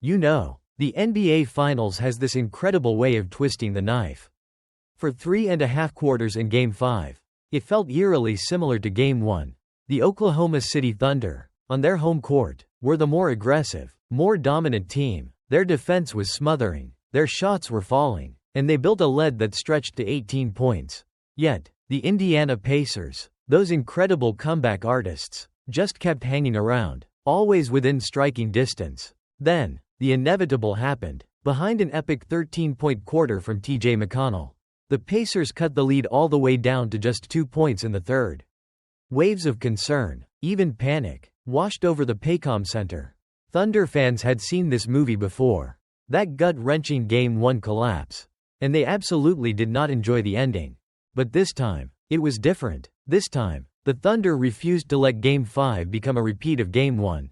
The NBA Finals has this incredible way of twisting the knife. For 3.5 quarters in Game 5, it felt eerily similar to Game 1. The Oklahoma City Thunder, on their home court, were the more aggressive, more dominant team. Their defense was smothering, their shots were falling, and they built a lead that stretched to 18 points. Yet, the Indiana Pacers, those incredible comeback artists, just kept hanging around, always within striking distance. Then, the inevitable happened. Behind an epic 13-point quarter from T.J. McConnell, the Pacers cut the lead all the way down to just 2 points in the third. Waves of concern, even panic, washed over the Paycom Center. Thunder fans had seen this movie before. That gut-wrenching Game 1 collapse. And they absolutely did not enjoy the ending. But this time, it was different. This time, the Thunder refused to let Game 5 become a repeat of Game 1.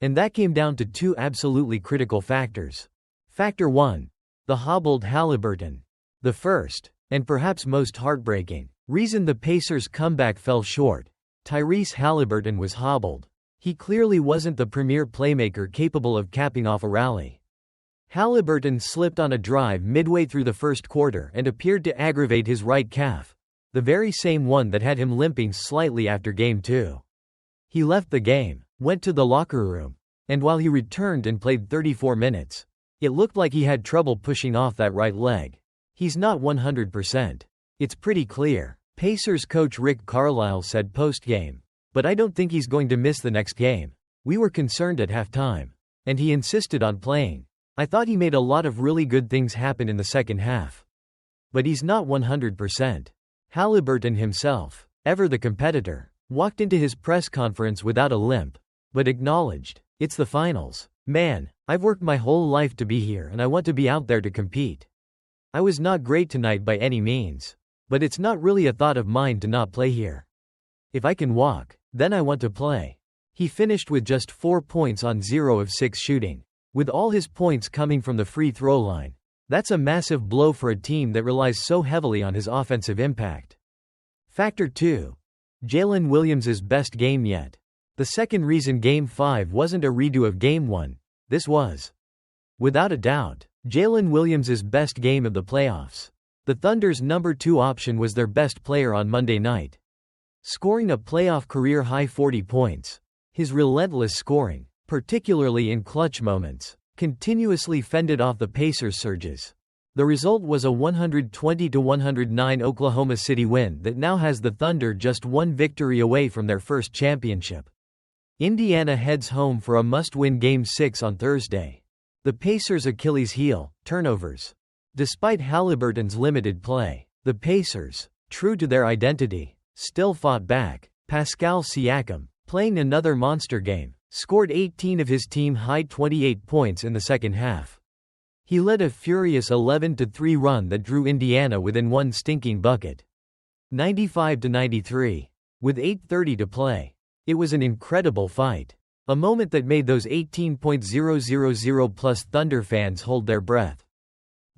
And that came down to two absolutely critical factors. Factor 1. The hobbled Haliburton. The first, and perhaps most heartbreaking, reason the Pacers' comeback fell short. Tyrese Haliburton was hobbled. He clearly wasn't the premier playmaker capable of capping off a rally. Haliburton slipped on a drive midway through the first quarter and appeared to aggravate his right calf, the very same one that had him limping slightly after Game 2. He left the game, went to the locker room, and while he returned and played 34 minutes, it looked like he had trouble pushing off that right leg. He's not 100%. It's pretty clear, Pacers coach Rick Carlisle said post-game. But I don't think he's going to miss the next game. We were concerned at halftime. And he insisted on playing. I thought he made a lot of really good things happen in the second half. But he's not 100%. Haliburton himself, ever the competitor, walked into his press conference without a limp, but acknowledged, "It's the finals. Man, I've worked my whole life to be here and I want to be out there to compete. I was not great tonight by any means. But it's not really a thought of mine to not play here. If I can walk, then I want to play." He finished with just 4 points on 0 of 6 shooting, with all his points coming from the free throw line. That's a massive blow for a team that relies so heavily on his offensive impact. Factor 2. Jalen Williams' best game yet. The second reason Game 5 wasn't a redo of Game 1, this was, without a doubt, Jalen Williams' best game of the playoffs. The Thunder's number 2 option was their best player on Monday night, scoring a playoff career-high 40 points. His relentless scoring, particularly in clutch moments, continuously fended off the Pacers' surges. The result was a 120-109 Oklahoma City win that now has the Thunder just one victory away from their first championship. Indiana heads home for a must-win Game 6 on Thursday. The Pacers' Achilles heel, turnovers. Despite Haliburton's limited play, the Pacers, true to their identity, still fought back. Pascal Siakam, playing another monster game, scored 18 of his team-high 28 points in the second half. He led a furious 11-3 run that drew Indiana within one stinking bucket. 95-93. With 8:30 to play. It was an incredible fight. A moment that made those 18,000 plus Thunder fans hold their breath.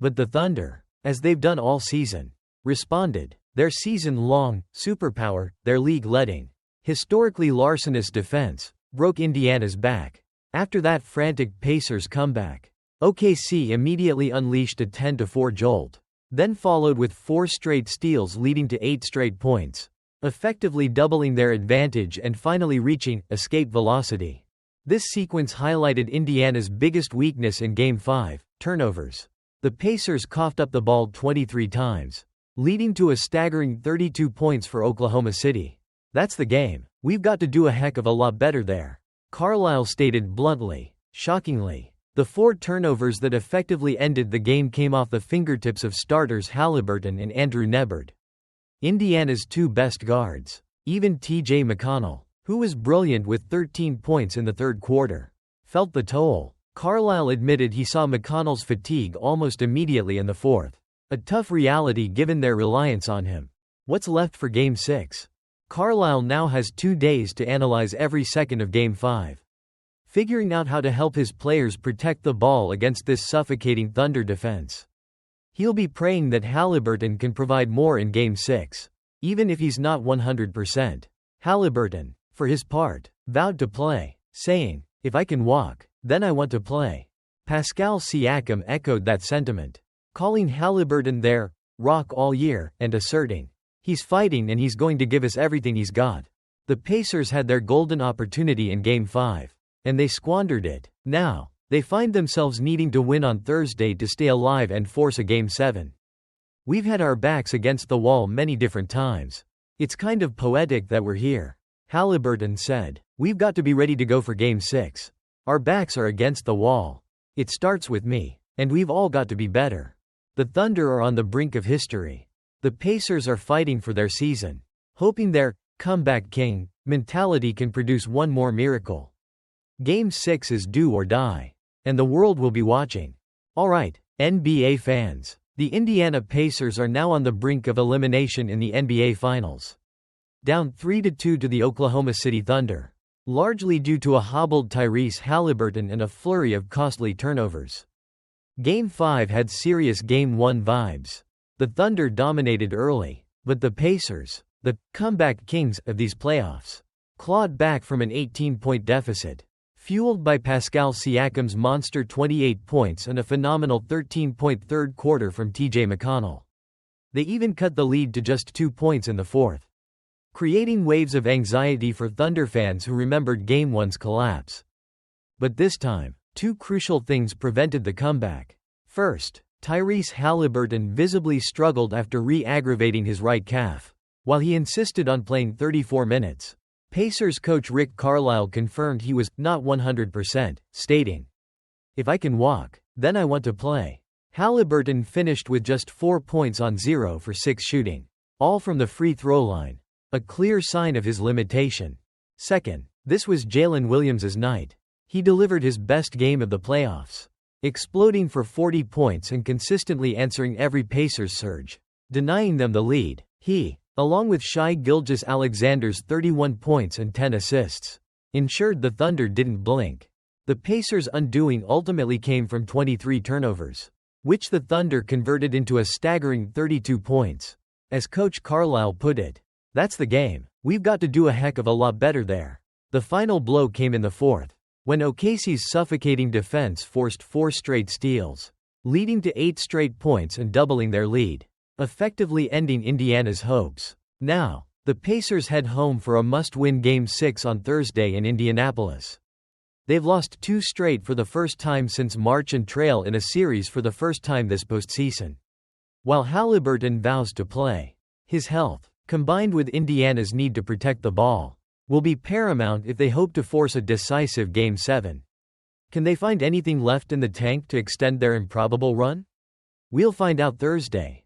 But the Thunder, as they've done all season, responded. Their season-long superpower, their league-leading, historically larcenous defense, broke Indiana's back. After that frantic Pacers comeback, OKC immediately unleashed a 10-4 jolt, then followed with 4 straight steals leading to 8 straight points, effectively doubling their advantage and finally reaching escape velocity. This sequence highlighted Indiana's biggest weakness in Game 5, turnovers. The Pacers coughed up the ball 23 times, leading to a staggering 32 points for Oklahoma City. "That's the game. We've got to do a heck of a lot better there," Carlisle stated bluntly. Shockingly, the 4 turnovers that effectively ended the game came off the fingertips of starters Haliburton and Andrew Nembhard, Indiana's 2 best guards. Even T.J. McConnell, who was brilliant with 13 points in the third quarter, felt the toll. Carlisle admitted he saw McConnell's fatigue almost immediately in the fourth. A tough reality given their reliance on him. What's left for Game 6? Carlisle now has 2 days to analyze every second of Game 5. Figuring out how to help his players protect the ball against this suffocating Thunder defense. He'll be praying that Haliburton can provide more in Game 6, even if he's not 100%. Haliburton, for his part, vowed to play, saying, "If I can walk, then I want to play." Pascal Siakam echoed that sentiment, calling Haliburton their rock all year, and asserting, "He's fighting and he's going to give us everything he's got." The Pacers had their golden opportunity in Game 5, and they squandered it. Now, they find themselves needing to win on Thursday to stay alive and force a Game 7. "We've had our backs against the wall many different times. It's kind of poetic that we're here," Haliburton said. "We've got to be ready to go for Game 6. Our backs are against the wall. It starts with me, and we've all got to be better." The Thunder are on the brink of history. The Pacers are fighting for their season, hoping their comeback king mentality can produce one more miracle. Game 6 is do or die, and the world will be watching. Alright, NBA fans. The Indiana Pacers are now on the brink of elimination in the NBA Finals. Down 3-2 to the Oklahoma City Thunder, largely due to a hobbled Tyrese Haliburton and a flurry of costly turnovers. Game 5 had serious Game 1 vibes. The Thunder dominated early, but the Pacers, the comeback kings of these playoffs, clawed back from an 18-point deficit, fueled by Pascal Siakam's monster 28 points and a phenomenal 13-point third quarter from TJ McConnell. They even cut the lead to just 2 points in the fourth, creating waves of anxiety for Thunder fans who remembered Game 1's collapse. But this time, two crucial things prevented the comeback. First, Tyrese Haliburton visibly struggled after re-aggravating his right calf. While he insisted on playing 34 minutes, Pacers coach Rick Carlisle confirmed he was not 100%, stating, "If I can walk, then I want to play." Haliburton finished with just 4 points on 0 for 6 shooting, all from the free throw line, a clear sign of his limitation. Second, this was Jalen Williams' night. He delivered his best game of the playoffs, exploding for 40 points and consistently answering every Pacers surge, denying them the lead. He, along with Shai Gilgeous-Alexander's 31 points and 10 assists, ensured the Thunder didn't blink. The Pacers' undoing ultimately came from 23 turnovers, which the Thunder converted into a staggering 32 points. As Coach Carlisle put it, "That's the game. We've got to do a heck of a lot better there." The final blow came in the fourth, when OKC's suffocating defense forced 4 straight steals, leading to 8 straight points and doubling their lead, effectively ending Indiana's hopes. Now, the Pacers head home for a must-win Game 6 on Thursday in Indianapolis. They've lost 2 straight for the first time since March and trail in a series for the first time this postseason. While Haliburton vows to play, his health, combined with Indiana's need to protect the ball, will be paramount if they hope to force a decisive Game 7. Can they find anything left in the tank to extend their improbable run? We'll find out Thursday.